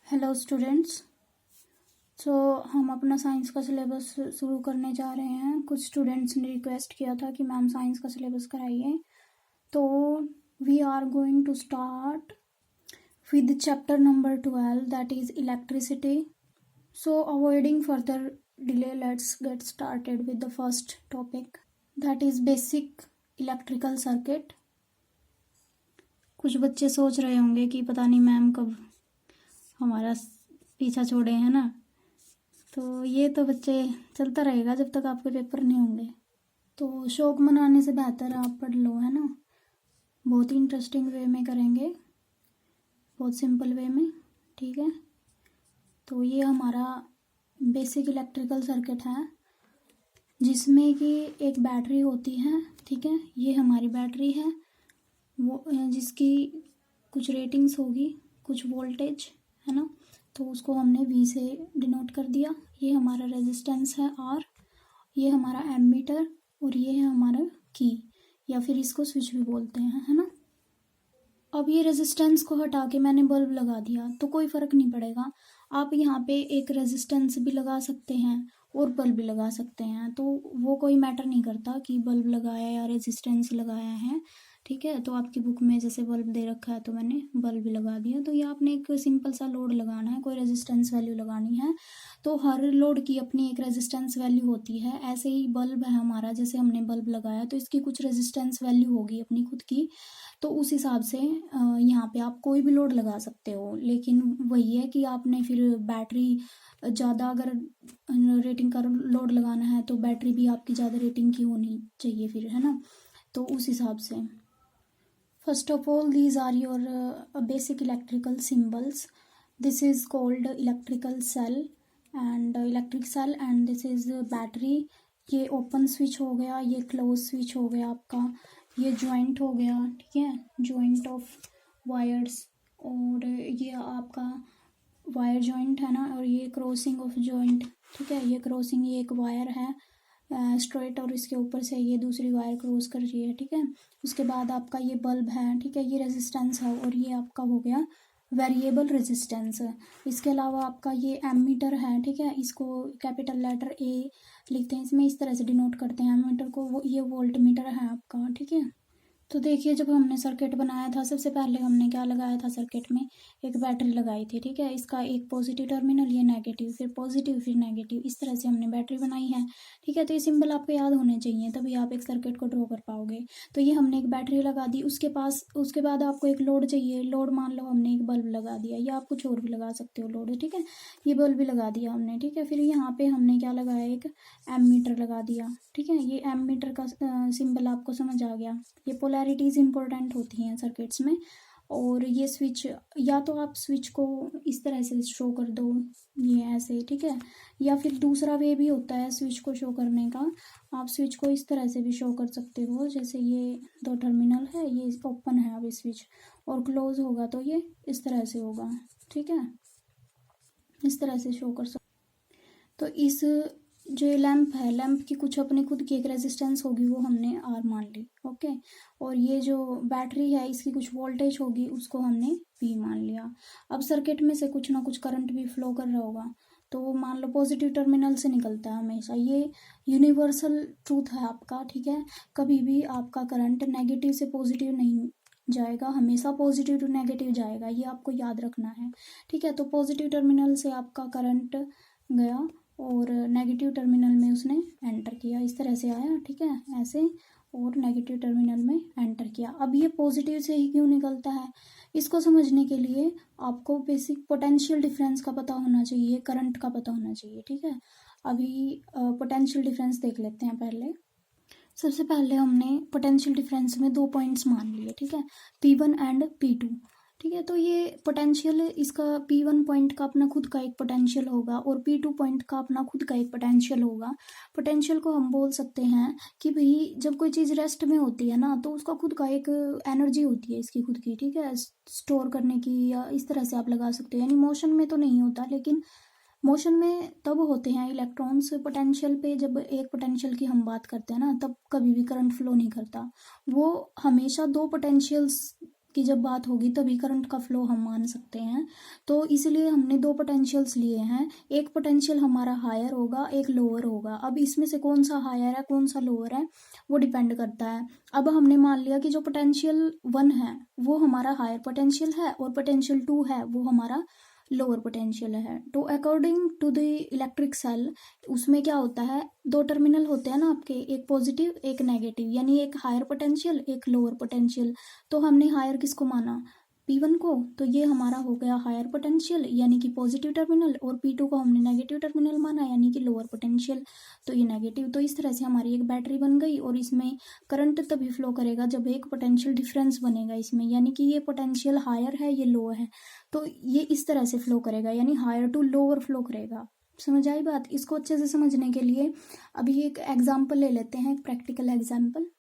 Hello students. सो हम अपना science का सिलेबस शुरू करने जा रहे हैं। कुछ स्टूडेंट्स ने रिक्वेस्ट किया था कि मैम साइंस का सिलेबस कराइए, तो we are going to start with chapter number 12, that is electricity. So avoiding further delay, let's get started with the first topic, that is basic electrical circuit. कुछ बच्चे सोच रहे होंगे कि पता नहीं मैम कब हमारा पीछा छोड़े हैं ना, तो ये तो बच्चे चलता रहेगा जब तक आपके पेपर नहीं होंगे। तो शौक मनाने से बेहतर आप पढ़ लो, है ना। बहुत ही इंटरेस्टिंग वे में करेंगे, बहुत सिंपल वे में, ठीक है। तो ये हमारा बेसिक इलेक्ट्रिकल सर्किट है, जिसमें कि एक बैटरी होती है, ठीक है। ये हमारी बैटरी है, वो जिसकी कुछ रेटिंग्स होगी, कुछ वोल्टेज, है ना। तो उसको हमने V से डिनोट कर दिया। ये हमारा रेजिस्टेंस है R, ये हमारा एमीटर, और ये है हमारा की, या फिर इसको स्विच भी बोलते हैं, है ना। अब ये रेजिस्टेंस को हटा के मैंने बल्ब लगा दिया, तो कोई फ़र्क नहीं पड़ेगा। आप यहाँ पे एक रेजिस्टेंस भी लगा सकते हैं और बल्ब भी लगा सकते हैं, तो वो कोई मैटर नहीं करता कि बल्ब लगाया या रेजिस्टेंस लगाया है, ठीक है। तो आपकी बुक में जैसे बल्ब दे रखा है तो मैंने बल्ब भी लगा दिया। तो ये आपने एक सिंपल सा लोड लगाना है, कोई रेजिस्टेंस वैल्यू लगानी है। तो हर लोड की अपनी एक रेजिस्टेंस वैल्यू होती है। ऐसे ही बल्ब है हमारा, जैसे हमने बल्ब लगाया तो इसकी कुछ रेजिस्टेंस वैल्यू होगी अपनी खुद की। तो उस हिसाब से यहाँ पे आप कोई भी लोड लगा सकते हो, लेकिन वही है कि आपने फिर बैटरी ज़्यादा अगर रेटिंग का लोड लगाना है तो बैटरी भी आपकी ज़्यादा रेटिंग की होनी चाहिए फिर, है ना। तो उस हिसाब से first of all, these are your basic electrical symbols. This is called electrical cell and electric cell, and this is battery. ये ओपन स्विच हो गया, ये क्लोज स्विच हो गया आपका, ये जॉइंट हो गया, ठीक है, जॉइंट ऑफ वायर्स। और ये आपका वायर जॉइंट है ना, और ये क्रॉसिंग ऑफ जॉइंट, ठीक है। ये क्रॉसिंग, ये एक वायर है स्ट्रेट, और इसके ऊपर से ये दूसरी वायर क्रॉस कर रही है, ठीक है। उसके बाद आपका ये बल्ब है, ठीक है, ये रेजिस्टेंस है, और ये आपका हो गया वेरिएबल रेजिस्टेंस। इसके अलावा आपका ये एमीटर है, ठीक है। इसको कैपिटल लेटर A लिखते हैं, इसमें इस तरह से डिनोट करते हैं एमीटर को, वो ये वोल्ट मीटर है आपका, ठीक है। तो देखिए, जब हमने सर्किट बनाया था सबसे पहले हमने क्या लगाया था, सर्किट में एक बैटरी लगाई थी, ठीक है। इसका एक पॉजिटिव टर्मिनल, ये नेगेटिव, फिर पॉजिटिव, फिर नेगेटिव, इस तरह से हमने बैटरी बनाई है, ठीक है। तो ये सिंबल आपको याद होने चाहिए, तभी आप एक सर्किट को ड्रॉ कर पाओगे। तो ये हमने एक बैटरी लगा दी, उसके बाद आपको एक लोड चाहिए। लोड मान लो हमने एक बल्ब लगा दिया, या आप कुछ और भी लगा सकते हो लोड, ठीक है। ये बल्ब भी लगा दिया हमने, ठीक है। फिर यहाँ पे हमने क्या लगाया, एक एमीटर लगा दिया, ठीक है। ये एमीटर का सिंबल आपको समझ आ गया। ये पोलैरिटीज़ इंपॉर्टेंट होती हैं सर्किट्स में। और ये स्विच, या तो आप स्विच को इस तरह से शो कर दो, ये ऐसे, ठीक है। या फिर दूसरा वे भी होता है स्विच को शो करने का, आप स्विच को इस तरह से भी शो कर सकते हो। जैसे ये दो टर्मिनल है, ये ओपन है अभी स्विच, और क्लोज होगा तो ये इस तरह से होगा, ठीक है। इस तरह से शो कर सकते। तो इस जो ये लैंप है, लैंप की कुछ अपनी खुद की एक रेजिस्टेंस होगी, वो हमने R मान ली, ओके। और ये जो बैटरी है इसकी कुछ वोल्टेज होगी, उसको हमने V मान लिया। अब सर्किट में से कुछ ना कुछ करंट भी फ्लो कर रहा होगा, तो वो मान लो पॉजिटिव टर्मिनल से निकलता है हमेशा। ये यूनिवर्सल ट्रूथ है आपका, ठीक है। कभी भी आपका करंट नेगेटिव से पॉजिटिव नहीं जाएगा, हमेशा पॉजिटिव टू नेगेटिव जाएगा, ये आपको याद रखना है, ठीक है। तो पॉजिटिव टर्मिनल से आपका करंट गया और नेगेटिव टर्मिनल में उसने एंटर किया, इस तरह से आया, ठीक है, ऐसे, और नेगेटिव टर्मिनल में एंटर किया। अब ये पॉजिटिव से ही क्यों निकलता है, इसको समझने के लिए आपको बेसिक पोटेंशियल डिफरेंस का पता होना चाहिए, करंट का पता होना चाहिए, ठीक है। अभी पोटेंशियल डिफरेंस देख लेते हैं। पहले सबसे पहले हमने पोटेंशियल डिफरेंस में दो पॉइंट्स मान लिए, ठीक है, P1 एंड P2, ठीक है। तो ये पोटेंशियल, इसका P1 पॉइंट का अपना खुद का एक पोटेंशियल होगा, और P2 पॉइंट का अपना खुद का एक पोटेंशियल होगा। पोटेंशियल को हम बोल सकते हैं कि भाई जब कोई चीज़ रेस्ट में होती है ना, तो उसका खुद का एक एनर्जी होती है इसकी खुद की, ठीक है, स्टोर करने की, या इस तरह से आप लगा सकते हो। यानी मोशन में तो नहीं होता, लेकिन मोशन में तब होते हैं इलेक्ट्रॉन्स। पोटेंशियल पे जब एक पोटेंशियल की हम बात करते हैं ना, तब कभी भी करंट फ्लो नहीं करता। वो हमेशा दो पोटेंशियल्स की जब बात होगी तभी करंट का फ्लो हम मान सकते हैं। तो इसलिए हमने दो पोटेंशियल्स लिए हैं, एक पोटेंशियल हमारा हायर होगा, एक लोअर होगा। अब इसमें से कौन सा हायर है कौन सा लोअर है वो डिपेंड करता है। अब हमने मान लिया कि जो पोटेंशियल 1 है वो हमारा हायर पोटेंशियल है और पोटेंशियल 2 है वो हमारा लोअर पोटेंशियल है। तो according to the electric cell उसमें क्या होता है, दो टर्मिनल होते हैं ना आपके, एक पॉजिटिव एक नेगेटिव, यानी एक हायर पोटेंशियल एक लोअर पोटेंशियल। तो हमने हायर किसको माना, P1 को, तो ये हमारा हो गया हायर पोटेंशियल यानी कि पॉजिटिव टर्मिनल, और P2 को हमने नेगेटिव टर्मिनल माना यानी कि लोअर पोटेंशियल, तो ये नेगेटिव। तो इस तरह से हमारी एक बैटरी बन गई और इसमें करंट तभी फ्लो करेगा जब एक पोटेंशियल डिफरेंस बनेगा इसमें, यानी कि ये पोटेंशियल हायर है ये लो है, तो ये इस तरह से फ्लो करेगा यानी हायर टू लोअर फ्लो करेगा। समझ आई बात। इसको अच्छे से समझने के लिए अभी एक एग्जाम्पल ले लेते हैं, एक प्रैक्टिकल एग्जाम्पल।